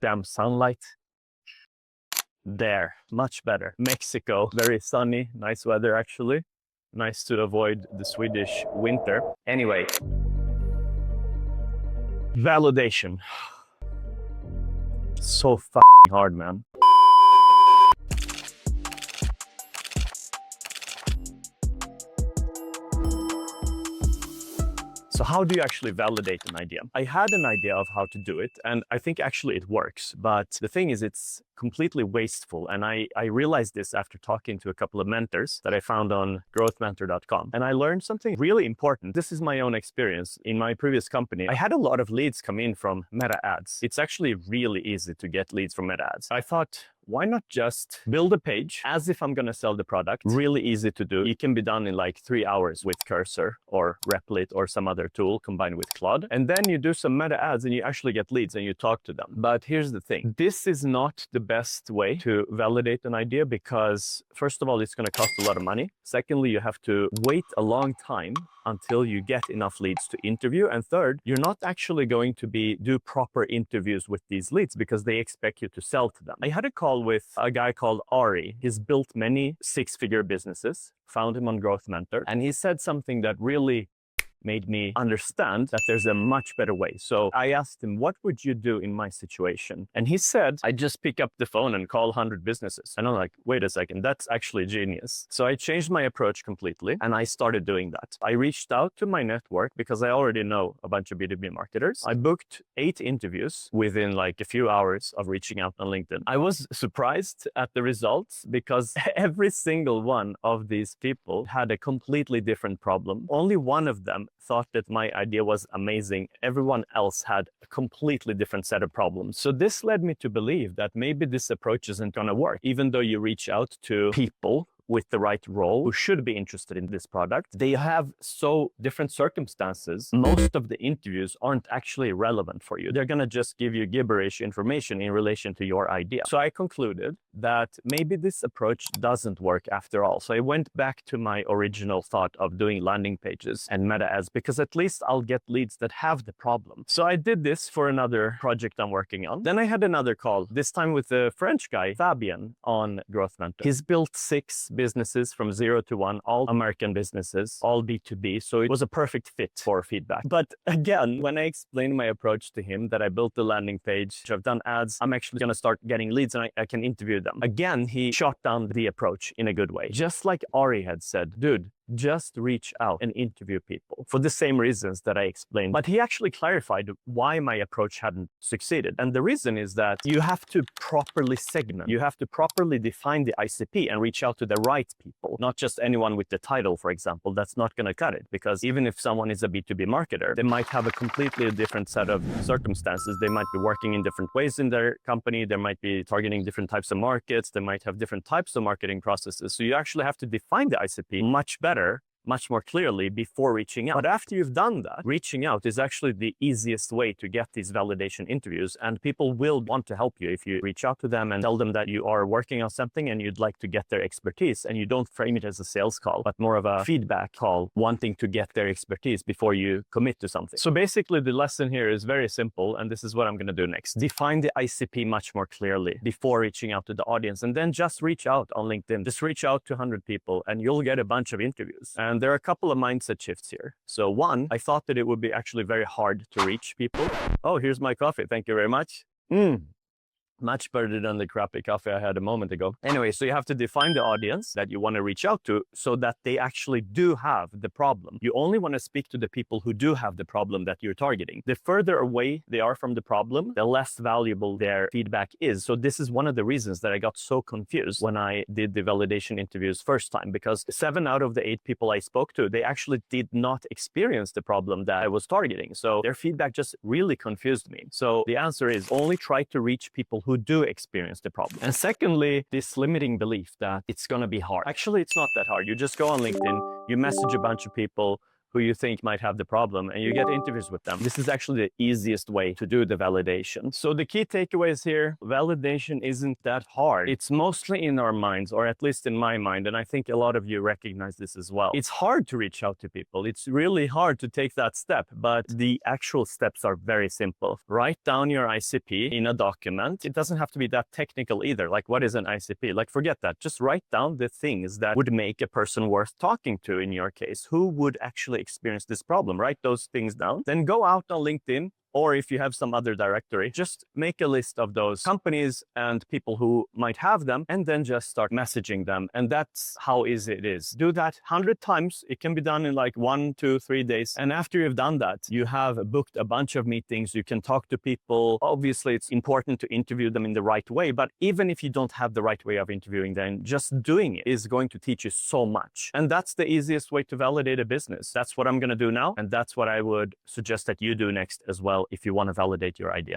Damn sunlight. There, much better. Mexico, very sunny, nice weather actually. Nice to avoid the Swedish winter. Anyway, validation. So fucking hard, man. So how do you actually validate an idea? I had an idea of how to do it, and I think actually it works. But the thing is, it's completely wasteful. And I realized this after talking to a couple of mentors that I found on growthmentor.com. And I learned something really important. This is my own experience. In my previous company, I had a lot of leads come in from meta ads. It's actually really easy to get leads from meta ads. I thought, why not just build a page as if I'm going to sell the product? Really easy to do. It can be done in like 3 hours with Cursor or Replit or some other tool combined with Claude. And then you do some meta ads and you actually get leads and you talk to them. But here's the thing. This is not the best way to validate an idea because first of all, it's going to cost a lot of money. Secondly, you have to wait a long time until you get enough leads to interview. And third, you're not actually going to do proper interviews with these leads because they expect you to sell to them. I had a call with a guy called Ari. He's built many six-figure businesses, found him on Growth Mentor, and he said something that really made me understand that there's a much better way. So I asked him, what would you do in my situation? And he said, I just pick up the phone and call 100 businesses. And I'm like, wait a second, that's actually genius. So I changed my approach completely and I started doing that. I reached out to my network because I already know a bunch of B2B marketers. I booked 8 interviews within like a few hours of reaching out on LinkedIn. I was surprised at the results because every single one of these people had a completely different problem. Only one of them thought that my idea was amazing. Everyone else had a completely different set of problems. So this led me to believe that maybe this approach isn't going to work, even though you reach out to people with the right role who should be interested in this product. They have so different circumstances. Most of the interviews aren't actually relevant for you. They're going to just give you gibberish information in relation to your idea. So I concluded that maybe this approach doesn't work after all. So I went back to my original thought of doing landing pages and meta ads because at least I'll get leads that have the problem. So I did this for another project I'm working on. Then I had another call, this time with a French guy, Fabien, on Growth Mentor. He's built 6 businesses from 0 to 1, all American businesses, all B2B. So it was a perfect fit for feedback. But again, when I explained my approach to him that I built the landing page, I've done ads, I'm actually going to start getting leads and I can interview them. Again, he shot down the approach in a good way. Just like Ari had said, dude, just reach out and interview people for the same reasons that I explained. But he actually clarified why my approach hadn't succeeded. And the reason is that you have to properly segment. You have to properly define the ICP and reach out to the right people, not just anyone with the title, for example. That's not going to cut it because even if someone is a B2B marketer, they might have a completely different set of circumstances. They might be working in different ways in their company. They might be targeting different types of markets. They might have different types of marketing processes. So you actually have to define the ICP much better, much more clearly before reaching out. But after you've done that, reaching out is actually the easiest way to get these validation interviews, and people will want to help you if you reach out to them and tell them that you are working on something and you'd like to get their expertise, and you don't frame it as a sales call, but more of a feedback call, wanting to get their expertise before you commit to something. So basically the lesson here is very simple, and this is what I'm going to do next. Define the ICP much more clearly before reaching out to the audience, and then just reach out on LinkedIn. Just reach out to 100 people and you'll get a bunch of interviews. And there are a couple of mindset shifts here. So one, I thought that it would be actually very hard to reach people. Oh, here's my coffee. Thank you very much. Much better than the crappy coffee I had a moment ago. Anyway, so you have to define the audience that you want to reach out to so that they actually do have the problem. You only want to speak to the people who do have the problem that you're targeting. The further away they are from the problem, the less valuable their feedback is. So this is one of the reasons that I got so confused when I did the validation interviews first time, because 7 out of the 8 people I spoke to, they actually did not experience the problem that I was targeting. So their feedback just really confused me. So the answer is only try to reach people who do experience the problem. And secondly, this limiting belief that it's going to be hard. Actually, it's not that hard. You just go on LinkedIn, you message a bunch of people who you think might have the problem, and you get interviews with them. This is actually the easiest way to do the validation. So the key takeaways here, validation isn't that hard. It's mostly in our minds, or at least in my mind, and I think a lot of you recognize this as well. It's hard to reach out to people. It's really hard to take that step, but the actual steps are very simple. Write down your ICP in a document. It doesn't have to be that technical either. Like, what is an ICP? Like, forget that. Just write down the things that would make a person worth talking to in your case. Who would actually experience this problem? Write those things down. Then go out on LinkedIn, or if you have some other directory, just make a list of those companies and people who might have them, and then just start messaging them. And that's how easy it is. Do that 100 times. It can be done in like 1, 2, 3 days. And after you've done that, you have booked a bunch of meetings. You can talk to people. Obviously, it's important to interview them in the right way. But even if you don't have the right way of interviewing them, just doing it is going to teach you so much. And that's the easiest way to validate a business. That's what I'm going to do now. And that's what I would suggest that you do next as well if you want to validate your idea.